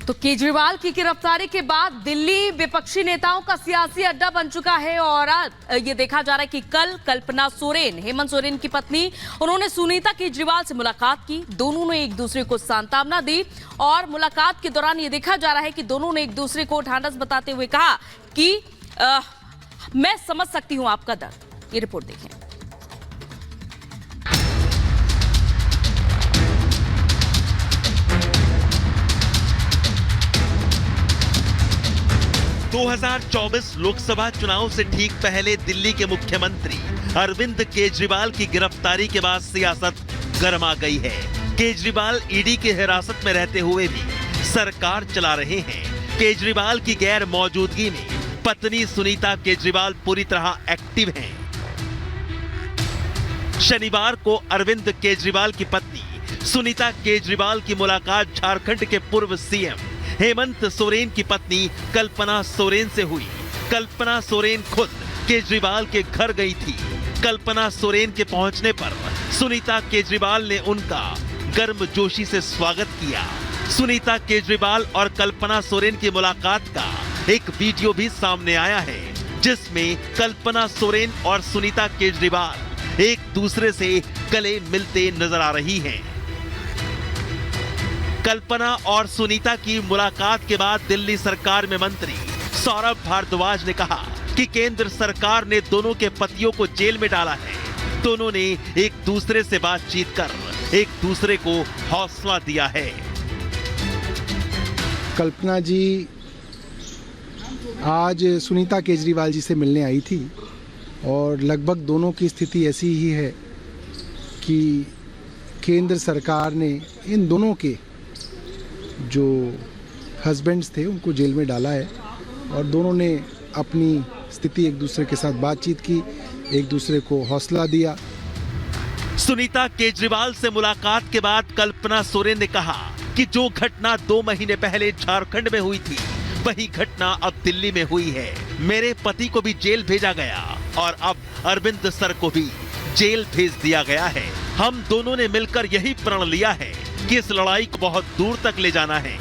तो केजरीवाल की गिरफ्तारी के बाद दिल्ली विपक्षी नेताओं का सियासी अड्डा बन चुका है और ये देखा जा रहा है कि कल कल्पना सोरेन, हेमंत सोरेन की पत्नी, उन्होंने सुनीता केजरीवाल से मुलाकात की। दोनों ने एक दूसरे को सांत्वना दी और मुलाकात के दौरान ये देखा जा रहा है कि दोनों ने एक दूसरे को ढांढस बताते हुए कहा कि मैं समझ सकती हूं आपका दर्द। ये रिपोर्ट देखें। 2024 लोकसभा चुनाव से ठीक पहले दिल्ली के मुख्यमंत्री अरविंद केजरीवाल की गिरफ्तारी के बाद सियासत गर्मा गई है। केजरीवाल ईडी की हिरासत में रहते हुए भी सरकार चला रहे हैं। केजरीवाल की गैर मौजूदगी में पत्नी सुनीता केजरीवाल पूरी तरह एक्टिव हैं। शनिवार को अरविंद केजरीवाल की पत्नी सुनीता केजरीवाल की मुलाकात झारखंड के पूर्व सीएम हेमंत सोरेन की पत्नी कल्पना सोरेन से हुई। कल्पना सोरेन खुद केजरीवाल के घर गई थी। कल्पना सोरेन के पहुंचने पर सुनीता केजरीवाल ने उनका गर्मजोशी से स्वागत किया। सुनीता केजरीवाल और कल्पना सोरेन की मुलाकात का एक वीडियो भी सामने आया है, जिसमें कल्पना सोरेन और सुनीता केजरीवाल एक दूसरे से गले मिलते नजर आ रही हैं। कल्पना और सुनीता की मुलाकात के बाद दिल्ली सरकार में मंत्री सौरभ भारद्वाज ने कहा कि केंद्र सरकार ने दोनों के पतियों को जेल में डाला है। दोनों ने एक दूसरे से बातचीत कर एक दूसरे को हौसला दिया है। कल्पना जी आज सुनीता केजरीवाल जी से मिलने आई थी और लगभग दोनों की स्थिति ऐसी ही है कि केंद्र सरकार ने इन दोनों के जो हस्बैंड्स थे उनको जेल में डाला है और दोनों ने अपनी स्थिति एक दूसरे के साथ बातचीत की, एक दूसरे को हौसला दिया। सुनीता केजरीवाल से मुलाकात के बाद कल्पना सोरेन ने कहा कि जो घटना 2 महीने पहले झारखंड में हुई थी, वही घटना अब दिल्ली में हुई है। मेरे पति को भी जेल भेजा गया और अब अरविंद सर को भी जेल भेज दिया गया है। हम दोनों ने मिलकर यही प्रण लिया है कि इस लड़ाई को बहुत दूर तक ले जाना है।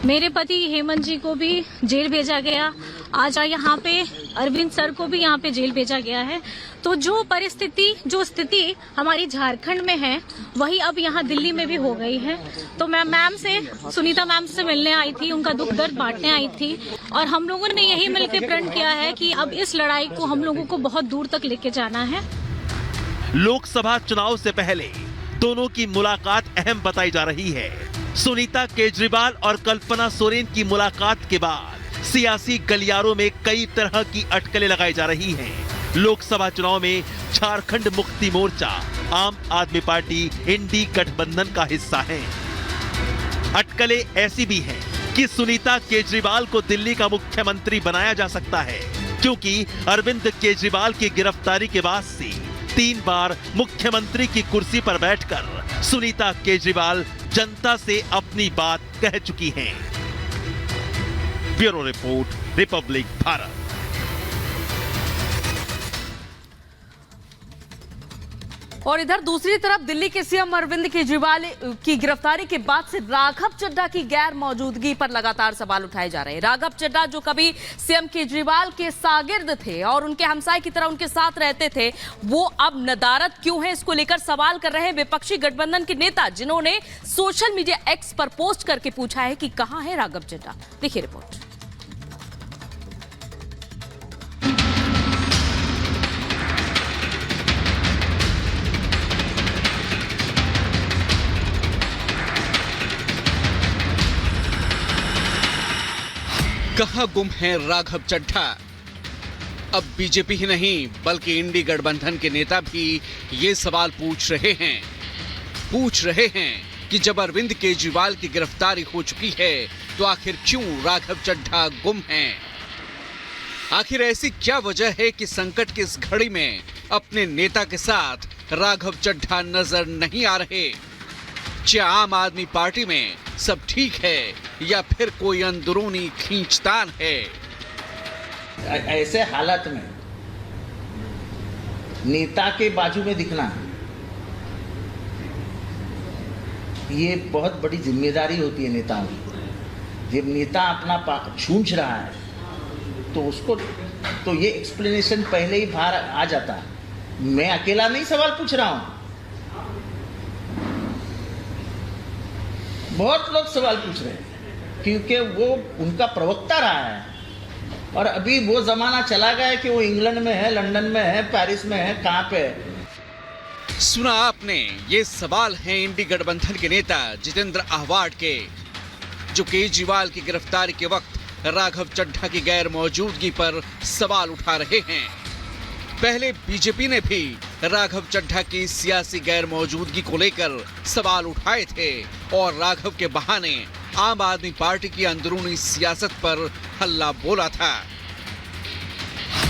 मेरे पति हेमंत जी को भी जेल भेजा गया, आज यहाँ पे अरविंद सर को भी यहाँ पे जेल भेजा गया है। तो जो स्थिति हमारी झारखंड में है, वही अब यहाँ दिल्ली में भी हो गई है। तो मैं सुनीता मैम से मिलने आई थी, उनका दुख दर्द बांटने आई थी और हम लोगों ने यही मिलकर प्रण किया है कि अब इस लड़ाई को हम लोगों को बहुत दूर तक लेके जाना है। लोकसभा चुनाव से पहले दोनों की मुलाकात अहम बताई जा रही है। सुनीता केजरीवाल और कल्पना सोरेन की मुलाकात के बाद सियासी गलियारों में कई तरह की अटकलें लगाई जा रही हैं। लोकसभा चुनाव में झारखंड मुक्ति मोर्चा, आम आदमी पार्टी इंडी गठबंधन का हिस्सा है। अटकलें ऐसी भी हैं कि सुनीता केजरीवाल को दिल्ली का मुख्यमंत्री बनाया जा सकता है, क्योंकि अरविंद केजरीवाल की गिरफ्तारी के बाद से 3 बार मुख्यमंत्री की कुर्सी पर बैठकर सुनीता केजरीवाल जनता से अपनी बात कह चुकी हैं। Bureau report, Republic Bharat. और इधर दूसरी तरफ दिल्ली के सीएम अरविंद केजरीवाल की गिरफ्तारी के बाद से राघव चड्ढा की गैर मौजूदगी पर लगातार सवाल उठाए जा रहे हैं। राघव चड्ढा जो कभी सीएम केजरीवाल के शागिर्द थे और उनके हमसाये की तरह उनके साथ रहते थे, वो अब नदारद क्यों है, इसको लेकर सवाल कर रहे हैं विपक्षी गठबंधन के नेता, जिन्होंने सोशल मीडिया एक्स पर पोस्ट करके पूछा है कि कहां है राघव चड्ढा। देखिए रिपोर्ट। कहां गुम है राघव चड्ढा? अब बीजेपी ही नहीं बल्कि इंडी गठबंधन के नेता भी ये सवाल पूछ रहे हैं कि जब अरविंद केजरीवाल की गिरफ्तारी हो चुकी है तो आखिर क्यों राघव चड्ढा गुम हैं? आखिर ऐसी क्या वजह है कि संकट की इस घड़ी में अपने नेता के साथ राघव चड्ढा नजर नहीं आ रहे? क्या आम आदमी पार्टी में सब ठीक है या फिर कोई अंदरूनी खींचतान है? ऐसे हालत में नेता के बाजू में दिखना ये बहुत बड़ी जिम्मेदारी होती है नेताओं की। जब नेता अपना छूंछ रहा है तो उसको तो ये एक्सप्लेनेशन पहले ही बाहर आ जाता। मैं अकेला नहीं सवाल पूछ रहा हूँ, बहुत लोग सवाल पूछ रहे हैं क्योंकि वो उनका प्रवक्ता रहा है। और अभी वो जमाना चला गया है कि वो इंग्लैंड में है, लंदन में है, पेरिस में है, कहाँ पे है। सुना आपने, ये सवाल हैं इंडी गठबंधन के नेता जितेंद्र आहवाड के, जो केजरीवाल की गिरफ्तारी के वक्त राघव चड्ढा की गैर मौजूदगी पर सवाल उठा रहे हैं। पहले बीजेपी ने भी राघव चड्ढा की सियासी गैर मौजूदगी को लेकर सवाल उठाए थे और राघव के बहाने आम आदमी पार्टी की अंदरूनी सियासत पर हल्ला बोला था।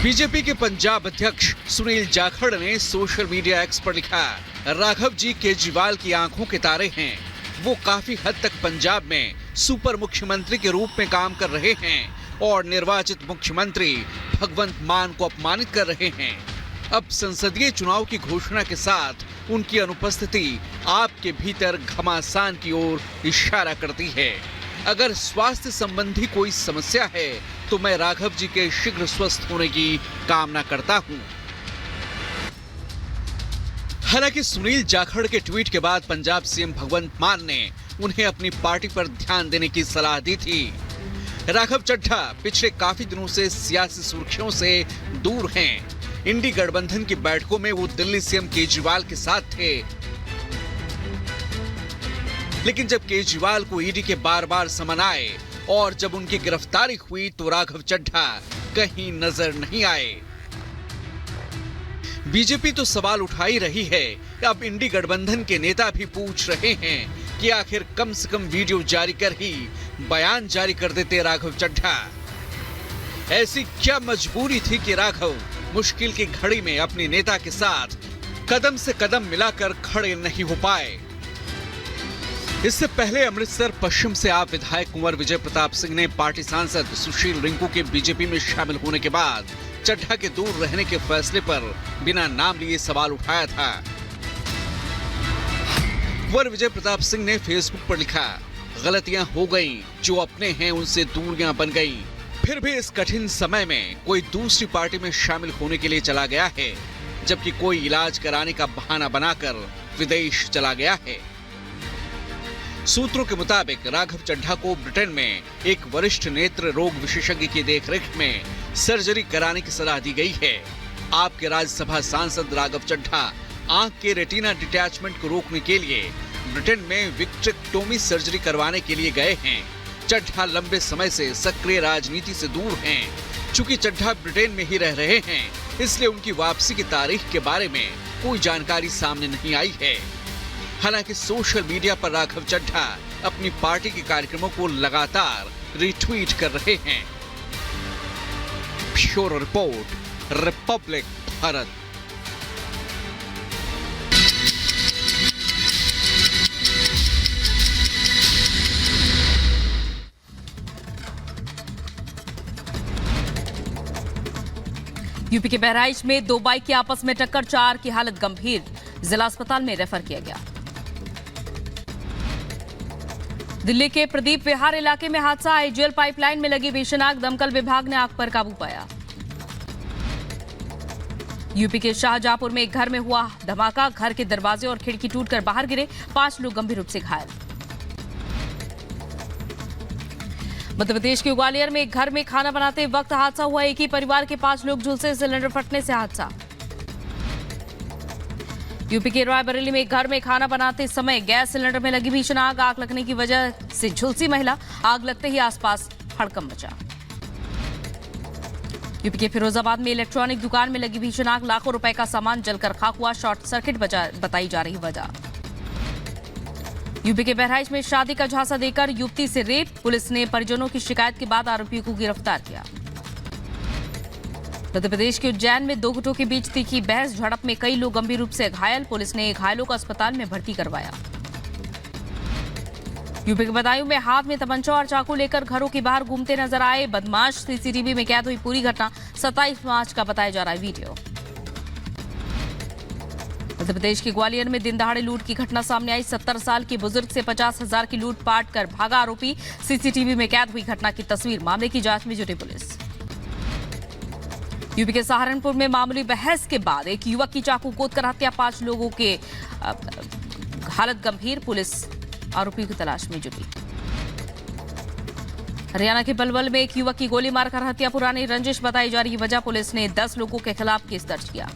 बीजेपी के पंजाब अध्यक्ष सुनील जाखड़ ने सोशल मीडिया एक्स पर लिखा, राघव जी केजरीवाल की आंखों के तारे हैं। वो काफी हद तक पंजाब में सुपर मुख्यमंत्री के रूप में काम कर रहे हैं और निर्वाचित मुख्यमंत्री भगवंत मान को अपमानित कर रहे हैं। अब संसदीय चुनाव की घोषणा के साथ उनकी अनुपस्थिति आपके भीतर घमासान की ओर इशारा करती है। अगर स्वास्थ्य संबंधी कोई समस्या है तो मैं राघव जी के शीघ्र स्वस्थ होने की कामना करता हूं। हालांकि सुनील जाखड़ के ट्वीट के बाद पंजाब सीएम भगवंत मान ने उन्हें अपनी पार्टी पर ध्यान देने की सलाह दी थी। राघव चड्ढा पिछले काफी दिनों से सियासी सुर्खियों से दूर हैं। इंडी गठबंधन की बैठकों में वो दिल्ली सीएम केजरीवाल के साथ थे, लेकिन जब केजरीवाल को ईडी के बार बार समन आए और जब उनकी गिरफ्तारी हुई तो राघव चड्ढा कहीं नजर नहीं आए। बीजेपी तो सवाल उठा ही रही है, अब इंडी गठबंधन के नेता भी पूछ रहे हैं कि आखिर कम से कम वीडियो जारी कर ही बयान जारी कर देते राघव चड्ढा। ऐसी क्या मजबूरी थी कि राघव मुश्किल की घड़ी में अपने नेता के साथ कदम से कदम मिलाकर खड़े नहीं हो पाए। इससे पहले अमृतसर पश्चिम से आप विधायक कुंवर विजय प्रताप सिंह ने पार्टी सांसद सुशील रिंकू के बीजेपी में शामिल होने के बाद चड्ढा के दूर रहने के फैसले पर बिना नाम लिए सवाल उठाया था। कुंवर विजय प्रताप सिंह ने फेसबुक पर लिखा, गलतियां हो गईं, जो अपने हैं उनसे दूरियां बन गईं। फिर भी इस कठिन समय में कोई दूसरी पार्टी में शामिल होने के लिए चला गया है, जबकि कोई इलाज कराने का बहाना बनाकर विदेश चला गया है। सूत्रों के मुताबिक राघव चड्ढा को ब्रिटेन में एक वरिष्ठ नेत्र रोग विशेषज्ञ की देखरेख में सर्जरी कराने की सलाह दी गई है। आपके राज्यसभा सांसद राघव चड्ढा आंख के रेटिना डिटैचमेंट को रोकने के लिए ब्रिटेन में विट्रेक्टोमी सर्जरी करवाने के लिए गए हैं। चड्ढा लंबे समय से सक्रिय राजनीति से दूर हैं। चूंकि चड्ढा ब्रिटेन में ही रह रहे हैं, इसलिए उनकी वापसी की तारीख के बारे में कोई जानकारी सामने नहीं आई है। हालांकि सोशल मीडिया पर राघव चड्ढा अपनी पार्टी के कार्यक्रमों को लगातार रिट्वीट कर रहे हैं। Bureau report, Republic Bharat. UP के बहराइच में दो बाइक की आपस में टक्कर, 4 की हालत गंभीर, जिला अस्पताल में रेफर किया गया। दिल्ली के प्रदीप विहार इलाके में हादसा, आईजीएल पाइपलाइन में लगी भीषण आग, दमकल विभाग ने आग पर काबू पाया। यूपी के शाहजहांपुर में एक घर में हुआ धमाका, घर के दरवाजे और खिड़की टूटकर बाहर गिरे, 5 लोग गंभीर रूप से घायल। मध्य प्रदेश के ग्वालियर में एक घर में खाना बनाते वक्त हादसा हुआ, एक ही परिवार के 5 लोग झुलसे, सिलेंडर फटने से हादसा। यूपी के रायबरेली में एक घर में खाना बनाते समय गैस सिलेंडर में लगी भीषण आग, आग लगने की वजह से झुलसी महिला, आग लगते ही आसपास हड़कंप मचा। यूपी के फिरोजाबाद में इलेक्ट्रॉनिक दुकान में लगी भीषण आग, लाखों रुपए का सामान जलकर खाक हुआ, शॉर्ट सर्किट बताई जा रही वजह। यूपी के बहराइच में शादी का झांसा देकर युवती से रेप, पुलिस ने परिजनों की शिकायत के बाद आरोपियों को गिरफ्तार किया। मध्य प्रदेश के उज्जैन में 2 गुटों के बीच तीखी बहस, झड़प में कई लोग गंभीर रूप से घायल, पुलिस ने घायलों को अस्पताल में भर्ती करवाया। यूपी के बदायूं में हाथ में तमंचा और चाकू लेकर घरों के बाहर घूमते नजर आए बदमाश, सीसीटीवी में कैद हुई पूरी घटना, 27 मार्च का बताया जा रहा है वीडियो। मध्य प्रदेश के ग्वालियर में दिन दहाड़े लूट की घटना सामने आई। 70 साल की बुजुर्ग से 50,000 की लूटपाट कर भागा आरोपी। सीसीटीवी में कैद हुई घटना की तस्वीर। मामले की जांच में जुटी पुलिस। यूपी के सहारनपुर में मामूली बहस के बाद एक युवक की चाकू कूदकर हत्या। 5 लोगों के हालत गंभीर। पुलिस आरोपी की तलाश में जुटी। हरियाणा के पलवल में एक युवक की गोली मारकर हत्या। पुरानी रंजिश बताई जा रही वजह। पुलिस ने 10 लोगों के खिलाफ केस दर्ज किया।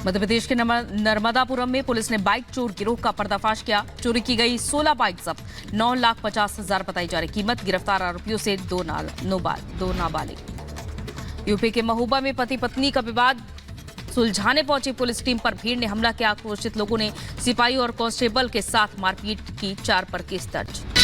मध्य प्रदेश के नर्मदापुरम में पुलिस ने बाइक चोर गिरोह का पर्दाफाश किया। चोरी की गई 16 बाइक जब्त। 9,50,000 बताई जा रही कीमत। गिरफ्तार आरोपियों से दो नाबालिग। यूपी के महोबा में पति पत्नी का विवाद सुलझाने पहुंची पुलिस टीम पर भीड़ ने हमला किया। आक्रोशित लोगों ने सिपाही और कांस्टेबल के साथ मारपीट की। 4 पर केस दर्ज।